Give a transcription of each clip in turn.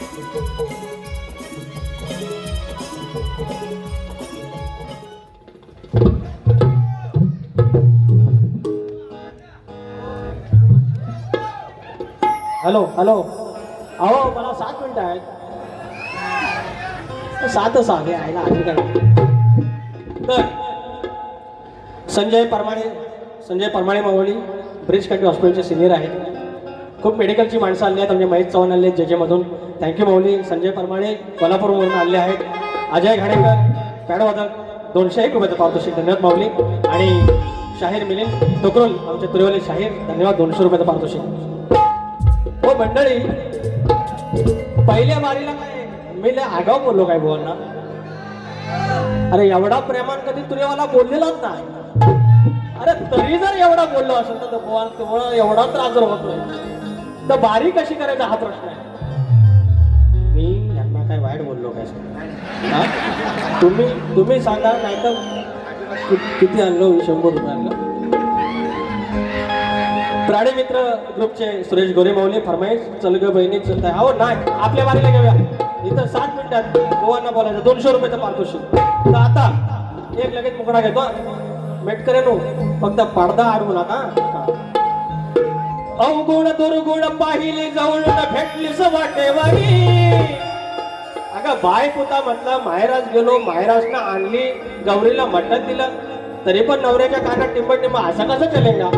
Hello hello, अहो मला 7 मिनिटं आहेत. 7च आहे आयला आधी काय. तर संजय परमाणे मावळी ब्रिज कॅन्टी हॉस्पिटलचे सिनियर आहेत. खूप मेडिकलची माणसं आली आहेत. म्हणजे महेश चव्हाण आले आहेत जेजेमधून. थँक्यू माऊली. संजय परमाणे कोल्हापूरवरून आले आहेत. अजय घाणेकर पॅडवादक 201 रुपयाचं पारितोषिक, धन्यवाद माऊली. आणि शाहीर मिलिंद टोकरोल आमचे तुरेवाले शाहीर, धन्यवाद 200 रुपयाचं पारितोषिक. हो मंडळी, पहिल्या बारीला काय मी लय आगाव बोललो काय बुवांना. अरे एवढा प्रेमान कधी तुरेवाला बोललेलाच नाही. अरे तरी जर एवढा बोललो असेल तर बुवा तुम्हाला एवढा त्रास जर होतोय तर बारी कशी करायचा हा प्रश्न आहे. मी यांना काय वाईट बोललो काय तुम्ही सांगा, नाही तर किती आणलो 100 रुपये आणलं. प्राणी मित्र ग्रुपचे सुरेश गोरे माऊली फरमाईश चल ग बहिणी चलत आहे. अहो नाही, आपल्या बारीला घेऊया. इथं 7 मिनिटात गोवांना बोलायचं 200 रुपयाचं पारितोषिक. तर आता एक लगेच मुकडा घेतो. मेटकरेनो फक्त पडदा अडवू नका. अवगुण दुर्गुण पाहिली जवळ भेटलीस वाटेवारी. अगं बाय पुता म्हटलं माहेराज गेलो, माहेराजनं आणली गौरीला मटण दिलं, तरी पण नवऱ्याच्या कानात टिंबट टिंब असं कसं चलेगा.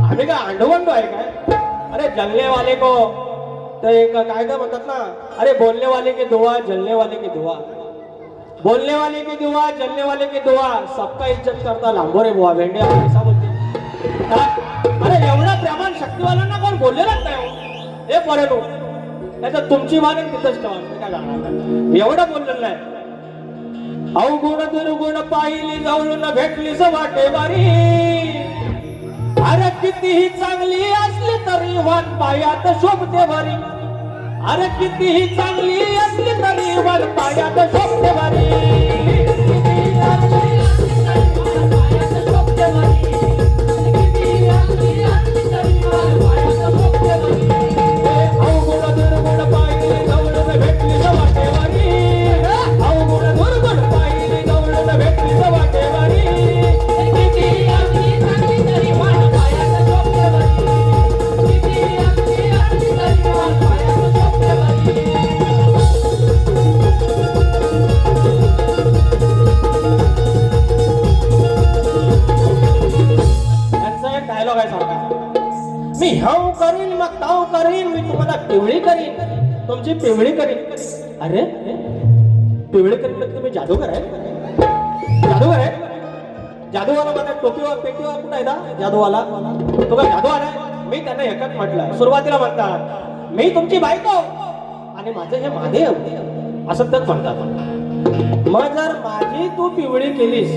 आम्ही काय अंडवंडो आहे काय. अरे जलने वाले को तर एक कायदा म्हणतात ना, अरे बोलने वाले की दुआ जलने वाले की दुआ, बोलने वाले की दुआ जलने वाले की दुआ, सबका इज्जत करता लांबो रे बुवा भेंड्या ऐसा बोलते. अरे एवढा प्रेमान शक्तिवाल्यांना कोण बोललेलाच नाही. हे परेलो त्याच्यात तुमची वागण तिथंच ठेवा. काय जाणार एवढं बोललेलं नाही. अवगुण दुर्गुण पाहिली जवळून भेटलीस वाटेवारी. अरे कितीही चांगली असली तरी वन पायात शोभते वारी. अरे कितीही चांगली असली तरी वन पायात शोभते वारी. अवगुण दुर्गुण पाहिली जवळून भेटलीस वाटेवारी. अवगुण दुर्गुण पाहिली जवळून भेटलीस वाटेवारी. डायलॉग आहे सारखा. मी हव करीन मग ताव करीन, मी तुम्हाला पिवळी करीन, तुमची पिवळी करीन. अरे पिवळी करीन म्हणजे तुम्ही जादूगर आहे. जादूगर आहे. जादूवाला माझ्या टोपीवर पेटीवर कुठं आहे ना जादूवाला. तो काय जादू आलाय. मी त्यांना एकच म्हटलं, सुरुवातीला म्हणतात मी तुमची बायको आणि माझं हे महादेव असं तर म्हणतात. मग जर माझी तू पिवळी केलीस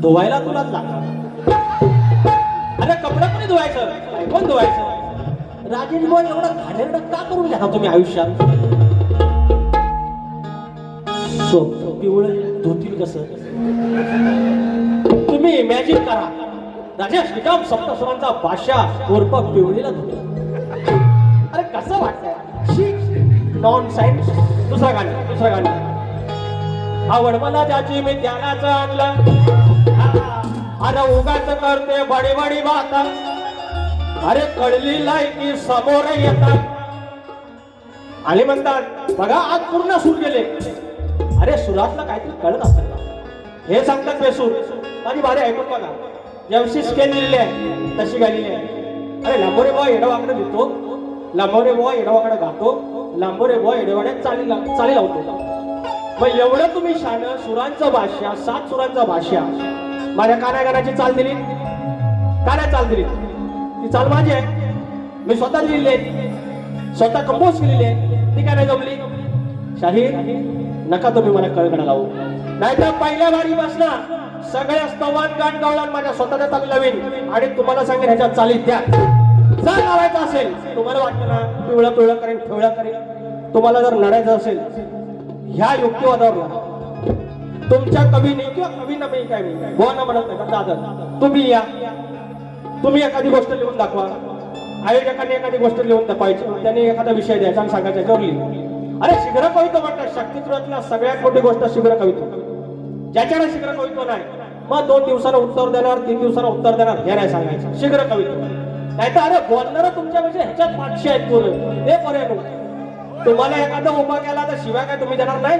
धुवायला तुलाच लागणार. अरे कपडे कोणी धुवायचं, कोण धुवायचं. राजेश भाऊ एवढं घाणेरडं का करून घ्या तुम्ही आयुष्यात. पिवळं धुतील कसं तुम्ही इमॅजिन करा. राजेश निकम सप्तस्वरांचा बादशाह उर्फ पिवळीला धुतो. अरे कसं वाटतंय. Non science. दुसरं गाणं. आवड मला ज्याची मी ध्यानाचं आणलं. अरे उगाच करते बडी बडी बात. अरे कळली लायकी समोर येतात आणि म्हणतात बघा आज पूर्ण सूर गेले. अरे सुरातलं काहीतरी कळत असेल ना, हे सांगतात बेसूर. माझी बारी ऐकून बघा. जशी स्केल दिलेली आहे तशी गालेली आहे. अरे लांबोरे बुवा येडवाकडे लिहितो, लांबोरे बुवा येडवाकडे गातो, लांबोरे बुवा येडवाड्यात चाली लावतो. मग एवढं तुम्ही शान सुरांचं भाष्या, 7 सुरांचा भाष्या माझ्या कानागानाची चाल दिली. का नाही चाल दिली. ती चाल माझी आहे. मी स्वतः लिहिली आहे, स्वतः कंपोज केलेली आहे. ती काय नाही जमली. शाहीर नका तुम्ही मला कळगडा लावू. नाहीतर पहिल्या बारी बसणार सगळ्या स्तवान गाण गावला माझ्या स्वतःच्या चाली लावीन आणि तुम्हाला सांगेन ह्याच्या चालीत द्या. जर लावायचं असेल तुम्हाला वाटतं ना पिवळं पिवळं करेन पिवळं करेन, तुम्हाला जर लढायचं असेल ह्या युक्तिवादावर तुमच्या कवीने किंवा कवींना मी काय बोना म्हणत नाही दादा, तुम्ही या, तुम्ही एखादी गोष्ट लिहून दाखवा. आयोजकांनी एखादी गोष्ट लिहून दाखवायची, त्यांनी एखादा विषय द्यायचा आणि सांगायचा त्याच्यावर लिहून. अरे शीघ्र कवित्व म्हणतात शक्तित्वातल्या सगळ्यात मोठी गोष्ट शीघ्र कवित्व. ज्याच्याकडे शीघ्र कवित्व नाही मग 2 दिवसाला उत्तर देणार 3 दिवसाला उत्तर देणार हे नाही सांगायचं शीघ्र कवित्व. नाही तर अरे बोलणार तुमच्यापेक्षा ह्याच्यात 500 आहेत पोरं हे पर्यंत. तुम्हाला एखादा उभा केला तर शिवाय काय तुम्ही देणार नाही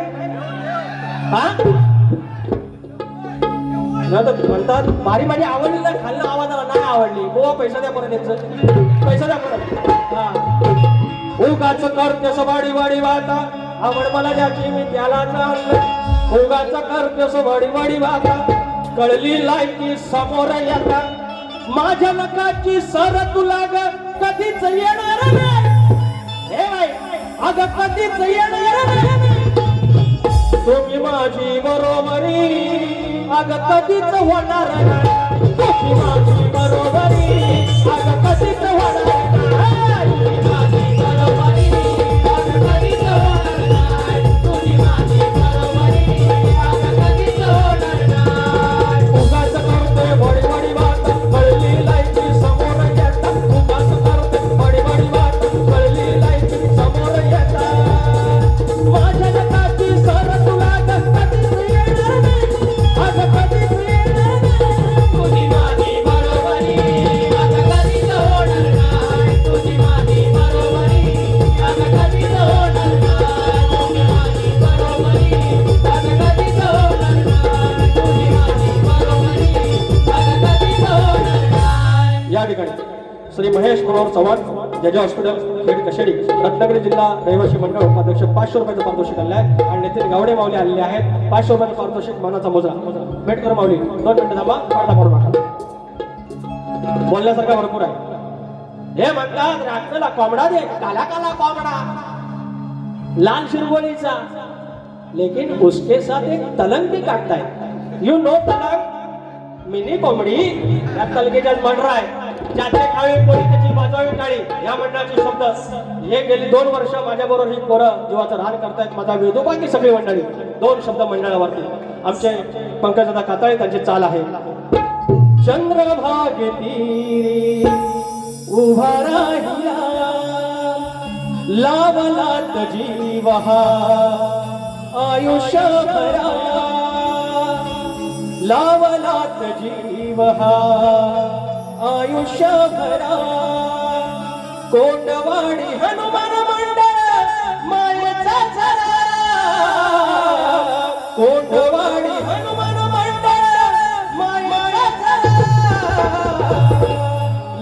हा? म्हणतात बारी माझी आवडली नाही खाल्लं आवाजाला नाही आवडली बुवा पैसा द्या परत याचं पैसा द्या परत. हा उगाच करते सवाडी वाडी वाटा आवड मला ज्याची मी त्याला चाललं. उगाच करते सवाडी वाडी वाटा कळली लायकी समोर येता माझ्या नकाची सर तुला ग कधीच येणार नाही. हे बाई अगं कधीच येणार नाही. तुम्ही माझी बरोबरी अगं कधीच होणार नाही. तुम्ही माझी बरोबरी अगं कधीच होणार नाही. तुम्ही माझी बरोबरी अगं कधीच होणार नाही. तुम्ही माझी बरोबरी अगं कधीच होणार नाही. उगाच करते बडी बडी बात कळली लायकी समोर येता. उगाच करते बडी बडी बात कळली लायकी समोर येता माझ्या नकाची सर तुला कधीच येणार नाही. अगं कधीच येणार नाही. तुझी माझी बरोबरी अगं कधीच होणार नाही. तुझी माझी बरोबरी अगं कधीच होणार नाही. तुझी माझी बरोबरी अगं कधीच होणार नाही. तुझी माझी बरोबरी अगं कधीच होणार नाही. या ठिकाणी श्री महेश मनोहर चव्हाण जज हॉस्पिटल खेड कशेडी रत्नागिरी जिल्हा रहिवासी मंडळ उपाध्यक्ष 500 रुपयाचं पारितोषिक आणलं आहे आणि नितीन गावडे माऊली आलेले आहेत. 500 रुपयाचं पारितोषिक मानाचा मुजरा भेट कर माऊली 2 मिनिटं थांबा पडदा पडू नका. बोलण्यासारखं भरपूर आहे. हे म्हणतात रात्रीला कोंबडा दे काला काला कोंबडा लाल शिरगोलीचा लेकिन उसके साथ एक तलंग भी काटता है. यू नो तलंग मिनी कोंबडी या तलगेच्या मंडरा आहे ज्याचे खावे पोळी त्याची वाजवावी टाळी या मंडळाचे शब्द. हे गेली 2 वर्ष माझ्या बरोबर ही पोरं जीवाचं रान करतायत माझा विरोध की सगळी मंडळी 2 शब्द मंडळावरती. आमचे पंकजदा काताळे त्यांची चाल आहे. चंद्रभागे तीरी उभा राहिला लावलात जीवहा आयुष्यभरा लावलात जीवहा आयुष्यभरा कोंडवाडी हनुमान मंडळ मायेचा झरा. कोंडवाडी हनुमान मंडळ मायेचा झरा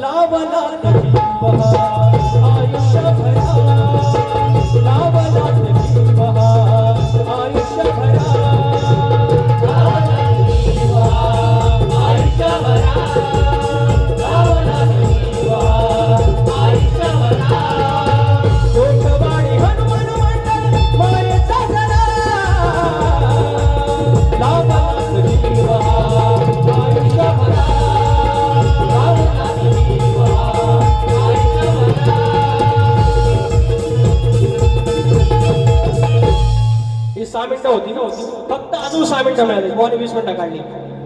लावला जीवहा आयुष्यभरा लावला जीवहा आयुष्यभरा लावला जीवहा आयुष्यभरा. ही 6 मिनिटं होती ना फक्त अजून 6 मिनिटं मिळाली. बुवाने 20 मिनिटं काढली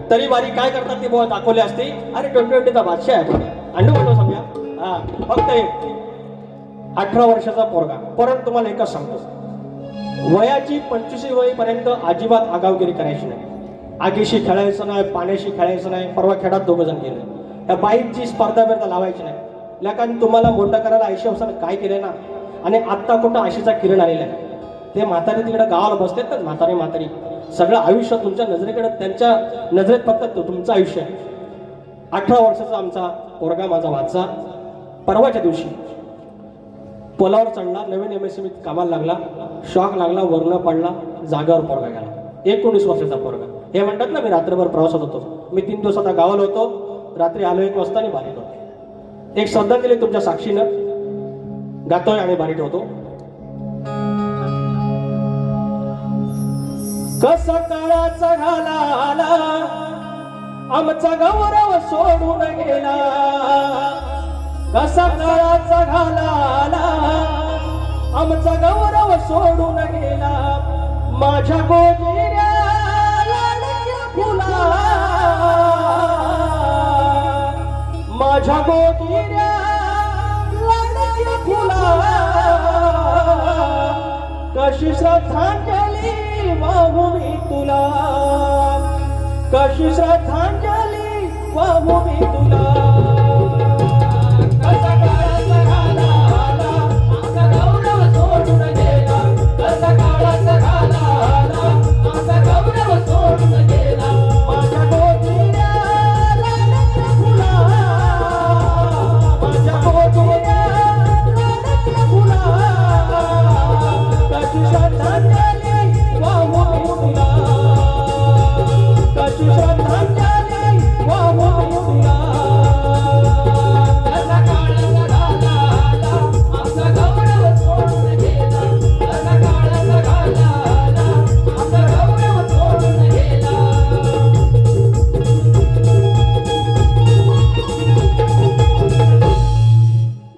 तरी बारी काय करतात ते बुवा दाखवले असते. अरे 2020चा बादशाह आहे अंडू म्हणतो समजा. हा फक्त 18 वर्षाचा पोरगा. परंतु तुम्हाला एकच सांगतो वयाची 25 वयपर्यंत अजिबात आगावगिरी करायची नाही. आगीशी खेळायचं नाही पाण्याशी खेळायचं नाही. परवा खेळात 2 जण गेले. त्या बाईकची स्पर्धा बिर्धा लावायची नाही. लेकांनी तुम्हाला मोठं करायला 80 वर्षानं काय केलंय ना आणि आत्ता कुठं आशेचा किरण आलेला आहे. ते म्हातारे तिकडे गावाला बसलेत ना म्हातारी सगळं आयुष्य तुमच्या नजरेकडे त्यांच्या नजरेत फक्त तुमचं आयुष्य आहे. 18 वर्षाचा आमचा पोरगा माझा वाचा परवाच्या दिवशी पोलावर चढला. नवीन MSME कामाला लागला. शॉक लागला वर्ण पडला जागावर पोरगा गेला. 19 वर्षाचा पोरगा. हे म्हणतात ना मी रात्रभर प्रवासात होतो. मी 3 दिवस आता गावाला होतो. रात्री आलो 1 वाजता आणि बारीत होतो. एक श्रद्धांजली तुमच्या साक्षीनं गातोय आणि बारीत होतो. कसा काळाचा घाला आला आमचा गौरव सोडून गेला. कसा काळाचा घाला आला आमचा गौरव सोडून गेला. माझ्या गोगिऱ्या लाडक्या फुला माझ्या गोगिऱ्या लाडक्या फुला कशी श्रद्धांजली वाहू मी तुला, कशी श्रद्धांजली वाहू मी तुला. कसा काळाचा घाला आला, आमचा गौरव सोडून गेला. कसा काळाचा घाला आला, आमचा गौरव सोडून गेला. माझ्या गोठीला रानातल्या फुला, माझ्या गोठीला रानातल्या फुला. कशी श्रद्धांजली वाहू मी तुला, कशी श्रद्धांजली वाहू मी तुला. कसा काळाचा घाला आला, आमचा गौरव सोडून गेला. कसा काळाचा घाला आला, आमचा गौरव सोडून गेला.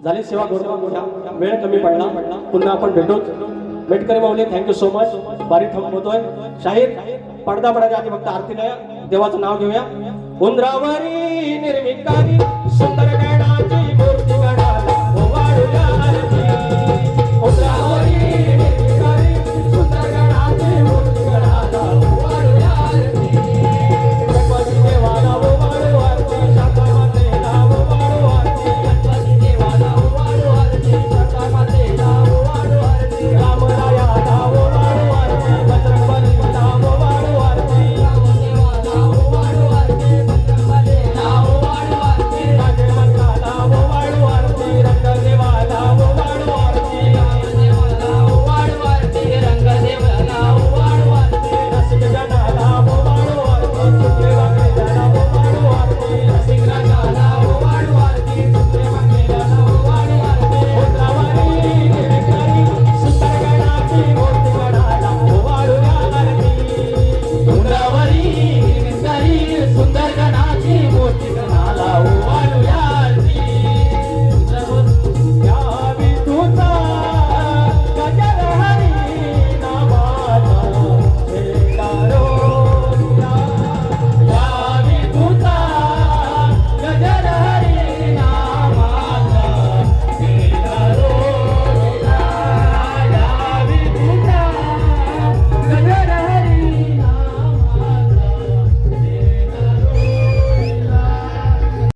झाली सेवा गौरव, वेळ कमी पडला, पुन्हा आपण भेटू. मेटकरी माऊली थँक्यू सो मच. बारी थांबवतोय. शाहीर पडदा पडायच्या आधी फक्त आरतीला देवाचं नाव घेऊया. उंदरावरी निर्मिकारी सुंदर गणाची मूर्ती गणा.